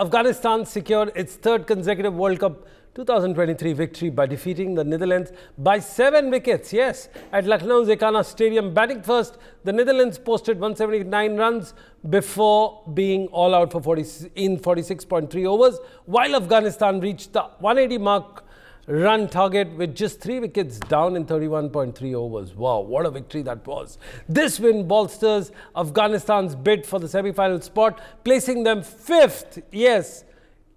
Afghanistan secured its third consecutive World Cup 2023 victory by defeating the Netherlands by 7 wickets. Yes, at Lucknow's Ekana Stadium. Batting first, the Netherlands posted 179 runs before being all out for 46.3 overs, while Afghanistan reached the 180 mark run target with just 3 wickets down in 31.3 overs. Wow, what a victory that was. This win bolsters Afghanistan's bid for the semi-final spot, placing them 5th. Yes,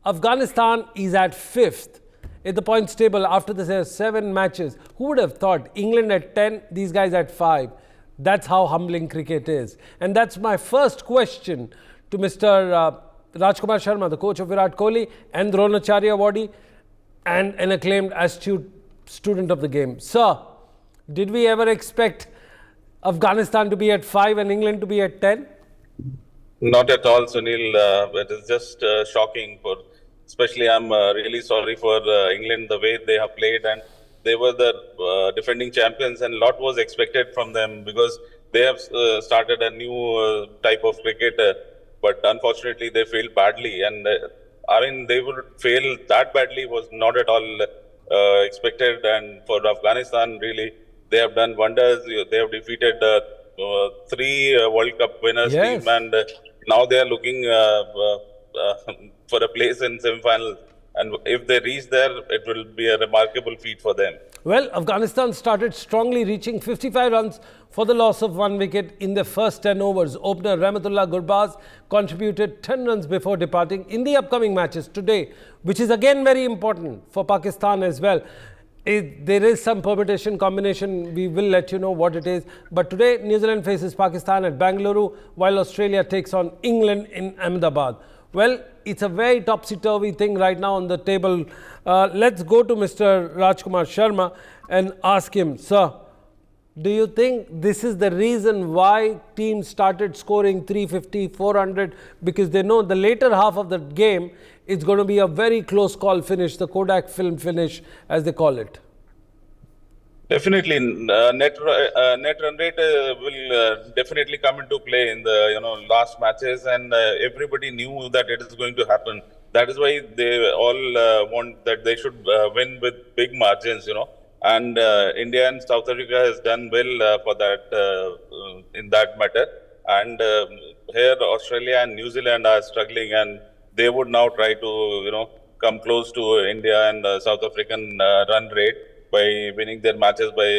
Afghanistan is at 5th in the points table after the 7 matches. Who would have thought? England at 10, these guys at 5. That's how humbling cricket is. And that's my first question to Mr. Rajkumar Sharma, the coach of Virat Kohli and Dronacharya Awardee, and an acclaimed astute student of the game. Sir, did we ever expect Afghanistan to be at 5 and England to be at 10? Not at all, Sunil. It is just shocking. Especially, I'm really sorry for England, the way they have played, and they were the defending champions, and a lot was expected from them because they have started a new type of cricket, but unfortunately they failed badly. And they would fail that badly was not at all expected. And for Afghanistan, really, they have done wonders. They have defeated 3 World Cup winners team, and now they are looking for a place in semi-final. And if they reach there, it will be a remarkable feat for them. Well, Afghanistan started strongly, reaching 55 runs for the loss of 1 wicket in their first 10 overs. Opener Rahmatullah Gurbaz contributed 10 runs before departing. In the upcoming matches today, which is again very important for Pakistan as well, there is some permutation combination. We will let you know what it is. But today, New Zealand faces Pakistan at Bangalore, while Australia takes on England in Ahmedabad. Well, it's a very topsy-turvy thing right now on the table. Let's go to Mr. Rajkumar Sharma and ask him, sir, do you think this is the reason why teams started scoring 350, 400? Because they know the later half of the game, it's going to be a very close call finish, the Kodak film finish, as they call it. Definitely, net run rate will definitely come into play in the last matches, and everybody knew that it is going to happen. That is why they all want that they should win with big margins, And India and South Africa has done well for that in that matter. And here Australia and New Zealand are struggling, and they would now try to come close to India and South African run rate by winning their matches by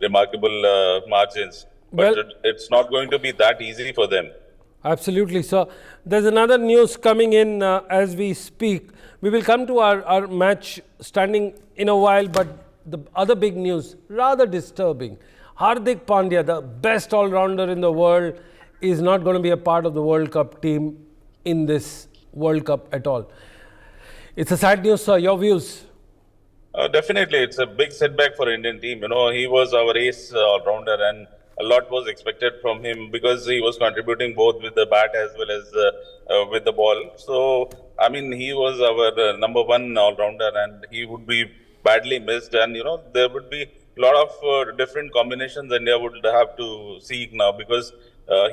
remarkable margins. But it's not going to be that easy for them. Absolutely, sir. There's another news coming in as we speak. We will come to our match standing in a while, but the other big news, rather disturbing. Hardik Pandya, the best all-rounder in the world, is not going to be a part of the World Cup team in this World Cup at all. It's a sad news, sir. Your views? Definitely, it's a big setback for Indian team. He was our ace all-rounder, and a lot was expected from him because he was contributing both with the bat as well as with the ball. So, he was our number 1 all-rounder, and he would be badly missed. And, there would be a lot of different combinations India would have to seek now, because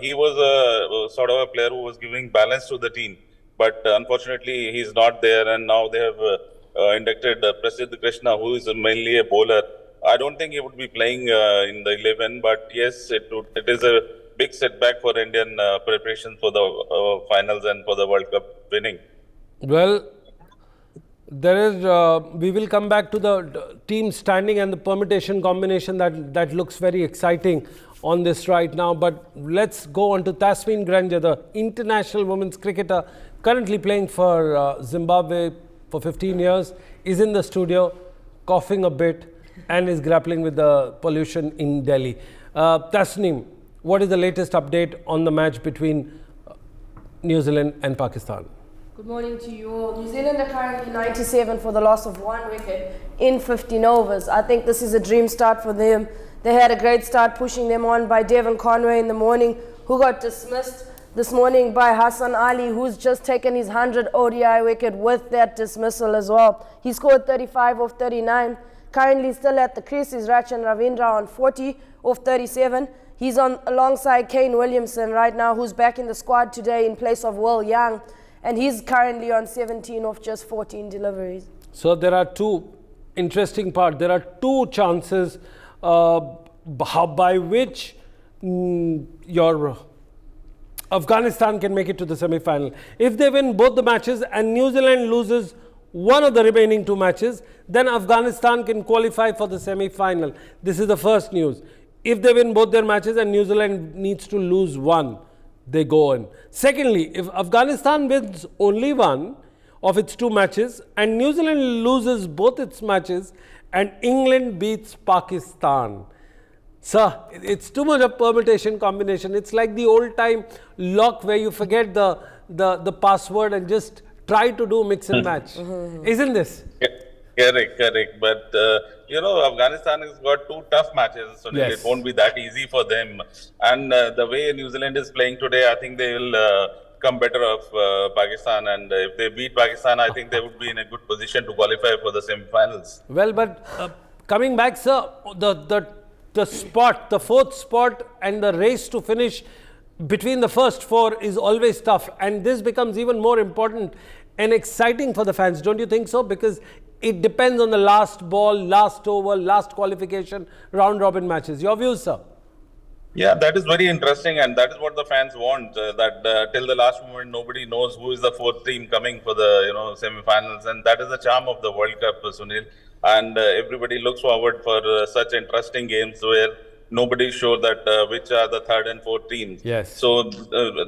he was a sort of a player who was giving balance to the team. But unfortunately, he's not there, and now they have inducted Prasidh Krishna, who is mainly a bowler. I don't think he would be playing in the 11, but yes, it is a big setback for Indian preparation for the finals and for the World Cup winning. Well, we will come back to the team standing and the permutation combination that looks very exciting on this right now. But let's go on to Tasmin Granger, the international women's cricketer currently playing for Zimbabwe for 15 years, is in the studio, coughing a bit, and is grappling with the pollution in Delhi. Tasneem, what is the latest update on the match between New Zealand and Pakistan? Good morning to you all. New Zealand are currently 97 for the loss of 1 wicket in 15 overs. I think this is a dream start for them. They had a great start, pushing them on by Devon Conway in the morning, who got dismissed this morning by Hassan Ali, who's just taken his 100 ODI wicket with that dismissal as well. He scored 35 of 39. Currently still at the crease is Rachan Ravindra on 40 of 37. He's on alongside Kane Williamson right now, who's back in the squad today in place of Will Young. and he's currently on 17 of just 14 deliveries. So there are two interesting parts. There are two chances by which your Afghanistan can make it to the semi-final. If they win both the matches and New Zealand loses one of the remaining two matches, then Afghanistan can qualify for the semi-final. This is the first news. If they win both their matches and New Zealand needs to lose one, they go on. Secondly, if Afghanistan wins only one of its two matches and New Zealand loses both its matches and England beats Pakistan, sir, it's too much of permutation combination. It's like the old time lock where you forget the password and just try to do mix and match. Isn't this? Correct. But, Afghanistan has got two tough matches, so Yes. it won't be that easy for them. And the way New Zealand is playing today, I think they will come better off Pakistan. And if they beat Pakistan, I think they would be in a good position to qualify for the semi-finals. Well, but coming back, sir, the fourth spot and the race to finish between the first four is always tough. And this becomes even more important and exciting for the fans, don't you think so? Because it depends on the last ball, last over, last qualification, round robin matches. Your views, sir? Yeah, that is very interesting, and that is what the fans want. That till the last moment, nobody knows who is the fourth team coming for the semi-finals, and that is the charm of the World Cup, Sunil. And everybody looks forward for such interesting games where nobody is sure that which are the third and fourth teams. Yes. So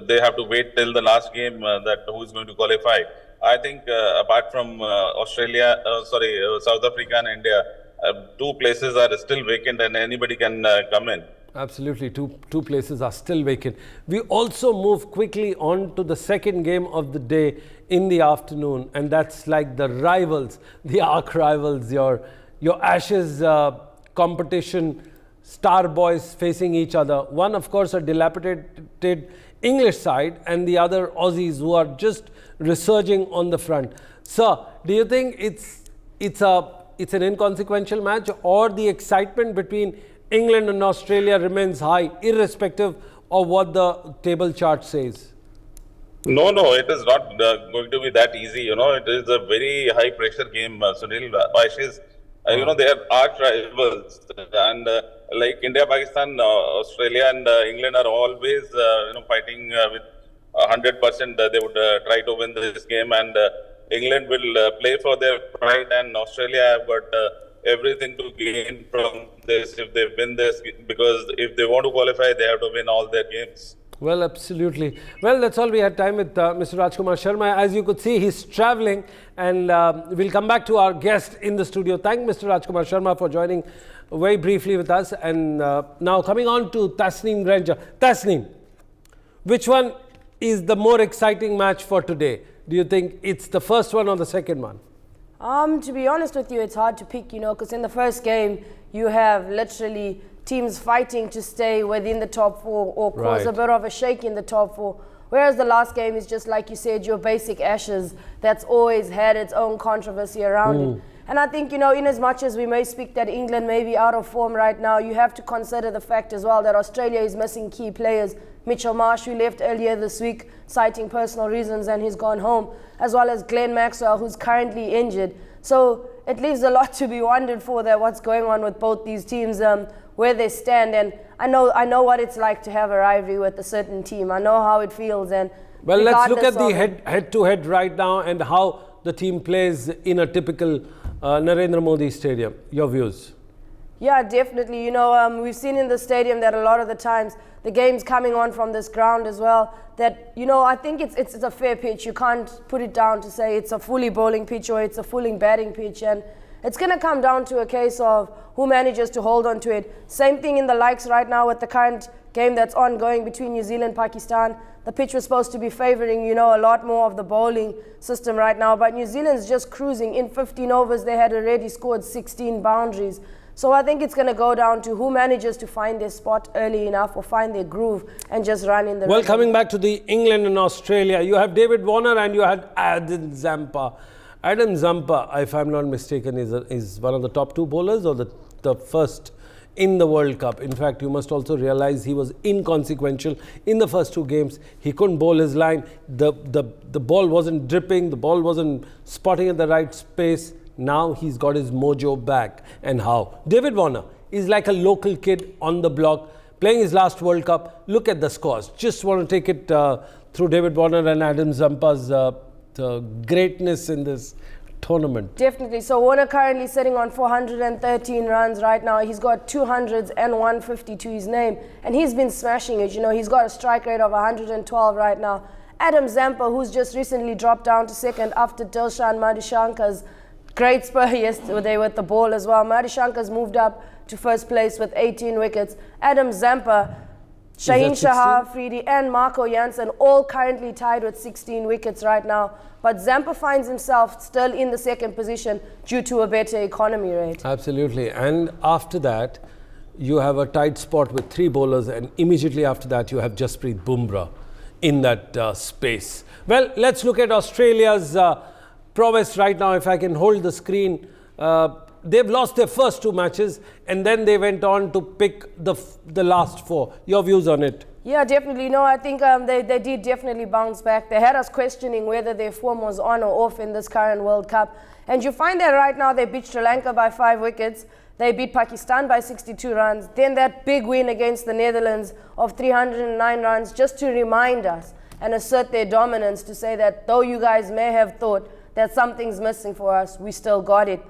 they have to wait till the last game that who is going to qualify. I think apart from South Africa and India, two places are still vacant and anybody can come in. Absolutely, two places are still vacant. We also move quickly on to the second game of the day in the afternoon, and that's like the rivals, the arch rivals, your Ashes competition star boys facing each other. One, of course, a dilapidated English side, and the other Aussies who are just resurging on the front. Sir, do you think it's an inconsequential match, or the excitement between England and Australia remains high, irrespective of what the table chart says? No, it is not going to be that easy. It is a very high pressure game, Sunil. Ashes, they are arch rivals, and like India, Pakistan, Australia, and England are always fighting with 100%. They would try to win this game, and England will play for their pride, and Australia have got everything to gain from this if they win this, because if they want to qualify, they have to win all their games. Well, absolutely. Well, that's all we had time with Mr. Rajkumar Sharma. As you could see, he's traveling, and we'll come back to our guest in the studio. Thank Mr. Rajkumar Sharma for joining very briefly with us. And now coming on to Tasneem Granger. Tasneem, which one is the more exciting match for today? Do you think it's the first one or the second one? To be honest with you, it's hard to pick, because in the first game, you have literally teams fighting to stay within the top four or cause a bit of a shake in the top four. Whereas the last game is just, like you said, your basic Ashes that's always had its own controversy around it. And I think, in as much as we may speak that England may be out of form right now, you have to consider the fact as well that Australia is missing key players. Mitchell Marsh, who left earlier this week, citing personal reasons, and he's gone home, as well as Glenn Maxwell, who's currently injured. So it leaves a lot to be wondered for that what's going on with both these teams, where they stand. And I know what it's like to have a rivalry with a certain team. I know how it feels. And well, let's look at the head-to-head right now and how the team plays in a typical Narendra Modi Stadium. Your views? Yeah, definitely. We've seen in the stadium that a lot of the times the game's coming on from this ground as well. That, I think it's a fair pitch. You can't put it down to say it's a fully bowling pitch or it's a fully batting pitch. And it's going to come down to a case of who manages to hold on to it. Same thing in the likes right now with the current game that's ongoing between New Zealand and Pakistan. The pitch was supposed to be favouring, a lot more of the bowling system right now. But New Zealand's just cruising. In 15 overs, they had already scored 16 boundaries. So I think it's going to go down to who manages to find their spot early enough or find their groove and just run in the Well, coming back to the England and Australia, you have David Warner and you had Adam Zampa. Adam Zampa, if I'm not mistaken, is one of the top two bowlers or the first in the World Cup. In fact, you must also realize he was inconsequential in the first 2 games. He couldn't bowl his line. The ball wasn't dripping. The ball wasn't spotting at the right space. Now he's got his mojo back. And how? David Warner is like a local kid on the block, playing his last World Cup. Look at the scores. Just want to take it through David Warner and Adam Zampa's greatness in this tournament. Definitely. So Warner currently sitting on 413 runs right now. He's got 200s and 150 to his name, and he's been smashing it. You know, he's got a strike rate of 112 right now. Adam Zampa, who's just recently dropped down to second after Dilshan Madishankar's great spur yesterday with the ball as well. Madishankar's moved up to first place with 18 wickets. Adam Zampa, Shaheen Shah Afridi and Marco Jansen all currently tied with 16 wickets right now. But Zampa finds himself still in the second position due to a better economy rate. Absolutely. And after that, you have a tight spot with 3 bowlers, and immediately after that, you have Jasprit Bumrah in that space. Well, let's look at Australia's prowess right now. If I can hold the screen. They've lost their first 2 matches, and then they went on to pick the last 4. Your views on it? Yeah, definitely. No, I think they did definitely bounce back. They had us questioning whether their form was on or off in this current World Cup. And you find that right now they beat Sri Lanka by 5 wickets. They beat Pakistan by 62 runs. Then that big win against the Netherlands of 309 runs, just to remind us and assert their dominance, to say that though you guys may have thought that something's missing for us, we still got it.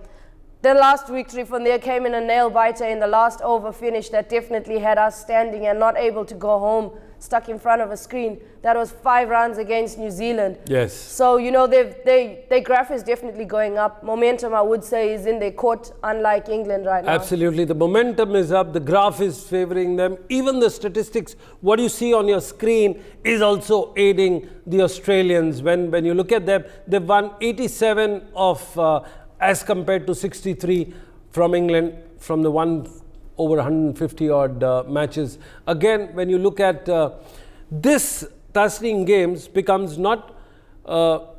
The last victory from there came in a nail-biter in the last over finish that definitely had us standing and not able to go home, stuck in front of a screen. That was 5 runs against New Zealand. Yes. So, you know, their graph is definitely going up. Momentum, I would say, is in their court, unlike England right now. Absolutely. The momentum is up. The graph is favouring them. Even the statistics, what you see on your screen, is also aiding the Australians. When you look at them, they've won 87 of... as compared to 63 from England from the over 150 odd matches. Again, when you look at this Tasneem Games becomes not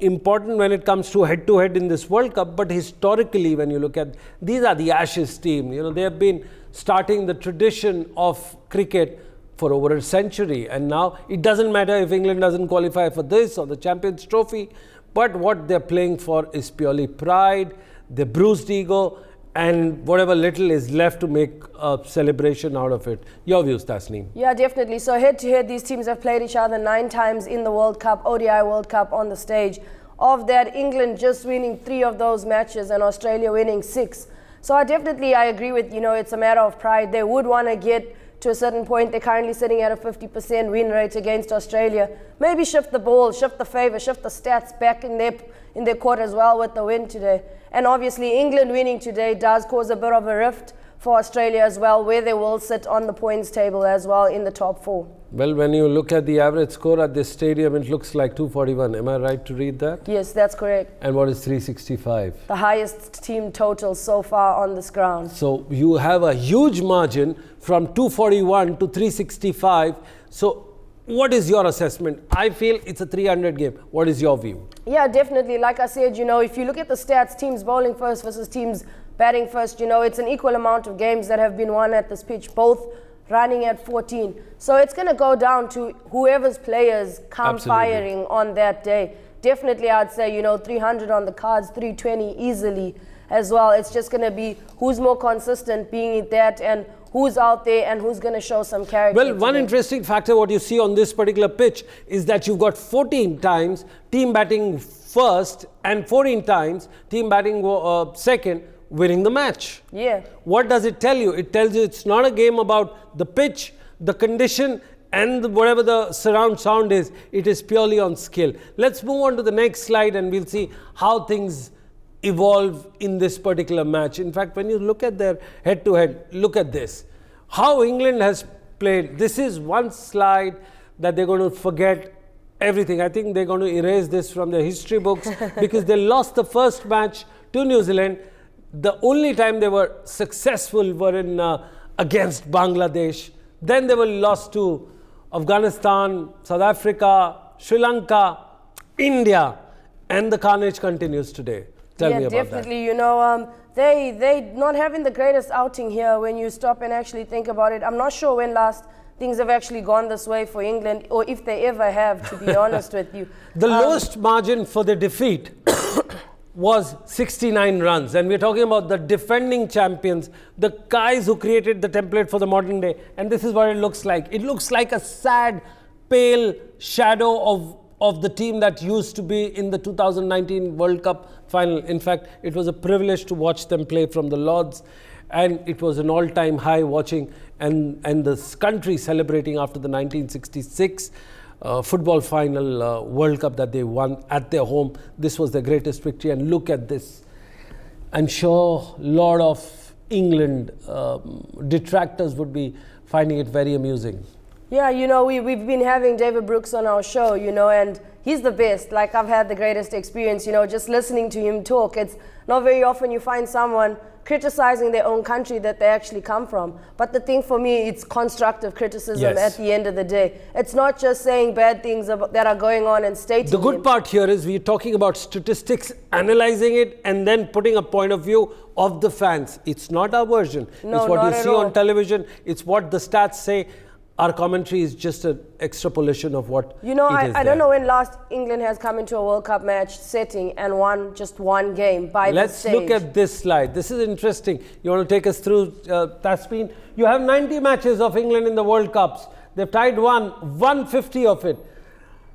important when it comes to head-to-head in this World Cup, but historically, when you look at, these are the Ashes team. You know, they have been starting the tradition of cricket for over a century, and now it doesn't matter if England doesn't qualify for this or the Champions Trophy, but what they're playing for is purely pride, their bruised ego, and whatever little is left to make a celebration out of it. Your views, Tasneem? Yeah, definitely. So head-to-head, these teams have played each other 9 times in the World Cup, ODI World Cup on the stage. Of that, England just winning 3 of those matches and Australia winning 6. So I agree with, you know, it's a matter of pride. They would want to get to a certain point. They're currently sitting at a 50% win rate against Australia. Maybe shift the ball, shift the favour, shift the stats back in their court as well with the win today. And obviously England winning today does cause a bit of a rift for Australia as well, where they will sit on the points table as well in the top 4. Well, when you look at the average score at this stadium, it looks like 241. Am I right to read that? Yes, that's correct. And what is 365? The highest team total so far on this ground. So you have a huge margin from 241 to 365. So what is your assessment? I feel it's a 300 game. What is your view? Yeah, definitely. Like I said, you know, if you look at the stats, teams bowling first versus teams batting first, you know, it's an equal amount of games that have been won at this pitch, both running at 14. So it's going to go down to whoever's players come firing on that day. Definitely, I'd say, you know, 300 on the cards, 320 easily as well. It's just going to be who's more consistent being that, and who's out there and who's going to show some character. Well, one interesting factor what you see on this particular pitch is that you've got 14 times team batting first and 14 times team batting second, winning the match. Yeah. What does it tell you? It tells you it's not a game about the pitch, the condition, and whatever the surround sound is. It is purely on skill. Let's move on to the next slide and we'll see how things evolve in this particular match. In fact, when you look at their head-to-head, look at this. How England has played. This is one slide that they're going to forget everything. I think they're going to erase this from their history books because they lost the first match to New Zealand. The only time they were successful were in against Bangladesh. Then they were lost to Afghanistan, South Africa, Sri Lanka, India, and the carnage continues today. Tell me Yeah, about definitely. You know, they not having the greatest outing here when you stop and actually think about it. I'm not sure when last things have actually gone this way for England, or if they ever have, to be honest with you. that. The lowest margin for the defeat was 69 runs. And we're talking about the defending champions, the guys who created the template for the modern day. And this is what it looks like. It looks like a sad, pale shadow of the team that used to be in the 2019 World Cup final. In fact, it was a privilege to watch them play from the Lords, and it was an all-time high watching and this country celebrating after the 1966 football final World Cup that they won at their home. This was their greatest victory, and look at this. I'm sure a lot of England detractors would be finding it very amusing. Yeah, you know, we've been having David Brooks on our show, you know, and he's the best. Like, I've had the greatest experience, you know, just listening to him talk. It's not very often you find someone criticizing their own country that they actually come from. But the thing for me, it's constructive criticism at the end of the day. It's not just saying bad things that are going on and stating The good part here is we're talking about statistics, analyzing it, and then putting a point of view of the fans. It's not our version. No, it's what not you at see all. on television. It's what the stats say. Our commentary is just an extrapolation of what You know, it is I don't know when last England has come into a World Cup match setting and won just one game by this Let's stage. look at this slide. This is interesting. You want to take us through, Tasmin? You have 90 matches of England in the World Cups. They've tied 150 of it.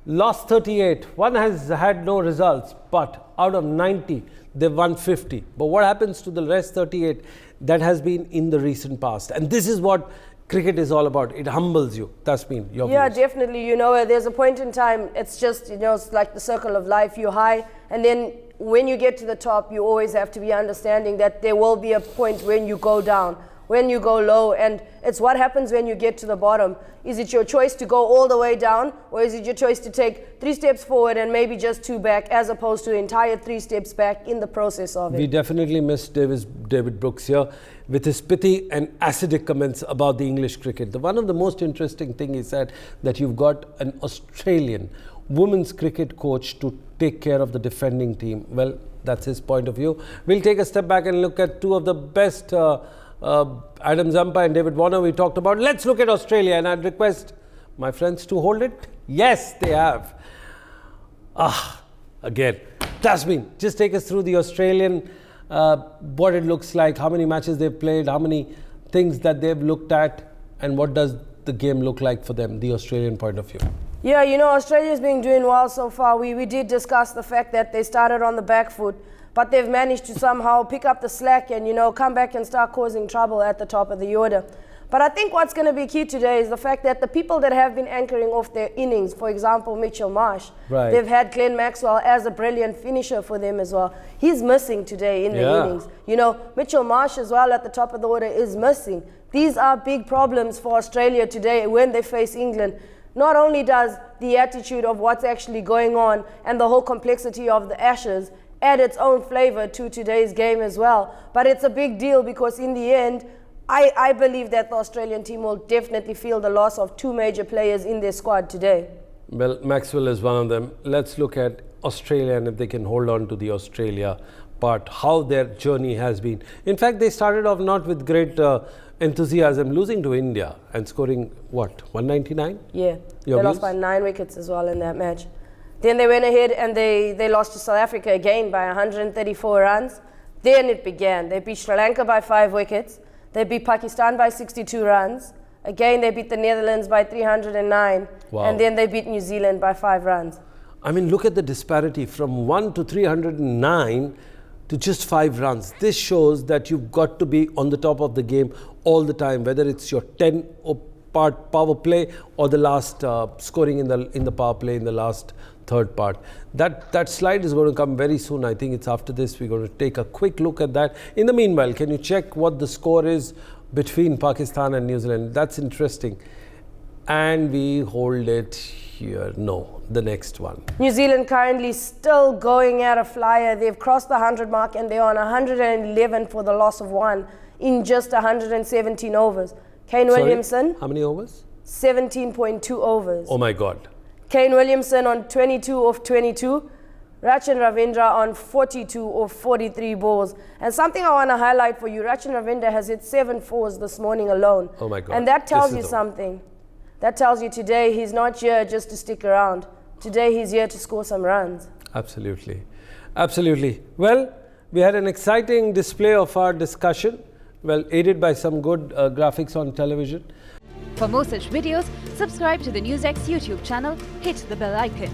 Lost 38. One has had no results, but out of 90, they've won 50. But what happens to the rest 38? That has been in the recent past. And this is what cricket is all about. It humbles you. Tasmin, your Yeah, views. definitely. You know, there's a point in time, it's just, you know, it's like the circle of life. You're high, and then when you get to the top, you always have to be understanding that there will be a point when you go down, when you go low, and it's what happens when you get to the bottom. Is it your choice to go all the way down, or is it your choice to take 3 steps forward and maybe just 2 back, as opposed to entire 3 steps back in the process of it? We definitely miss David Brooks here with his pithy and acidic comments about the English cricket. One of the most interesting thing is that you've got an Australian women's cricket coach to take care of the defending team. Well, that's his point of view. We'll take a step back and look at two of the best, Adam Zampa and David Warner we talked about. Let's look at Australia, and I'd request my friends to hold it. Yes, they have. Again, Tasmin, just take us through the Australian, what it looks like, how many matches they've played, how many things that they've looked at, and what does the game look like for them, the Australian point of view. Yeah, you know, Australia's been doing well so far. We did discuss the fact that they started on the back foot, but they've managed to somehow pick up the slack and, you know, come back and start causing trouble at the top of the order. But I think what's going to be key today is the fact that the people that have been anchoring off their innings, for example, Mitchell Marsh, they've had Glenn Maxwell as a brilliant finisher for them as well. He's missing today in the innings. You know, Mitchell Marsh as well at the top of the order is missing. These are big problems for Australia today when they face England. Not only does the attitude of what's actually going on and the whole complexity of the Ashes add its own flavor to today's game as well, but it's a big deal because in the end, I believe that the Australian team will definitely feel the loss of 2 major players in their squad today. Well, Maxwell is one of them. Let's look at Australia and if they can hold on to the Australia part, how their journey has been. In fact, they started off not with great enthusiasm, losing to India and scoring, what, 199? Yeah, they lost by 9 wickets as well in that match. Then they went ahead and they lost to South Africa again by 134 runs. Then it began. They beat Sri Lanka by 5 wickets. They beat Pakistan by 62 runs. Again, they beat the Netherlands by 309. Wow. And then they beat New Zealand by 5 runs. I mean, look at the disparity from 1 to 309 to just 5 runs. This shows that you've got to be on the top of the game all the time, whether it's your 10 part power play or the last scoring in the power play in the last third part. That slide is going to come very soon. I think it's after this. We're going to take a quick look at that. In the meanwhile, can you check what the score is between Pakistan and New Zealand? That's interesting. And we hold it here. No, the next one. New Zealand currently still going at a flyer. They've crossed the 100 mark and they're on 111 for the loss of 1 in just 117 overs. Kane Williamson. How many overs? 17.2 overs. Oh my God. Kane Williamson on 22 of 22. Rachin Ravindra on 42 or 43 balls. And something I want to highlight for you, Rachin Ravindra has hit 7 fours this morning alone. Oh my God. And that tells This you is something. That tells you today he's not here just to stick around. Today he's here to score some runs. Absolutely. Absolutely. Well, we had an exciting display of our discussion, well, aided by some good graphics on television. For more such videos, subscribe to the NewsX YouTube channel, hit the bell icon.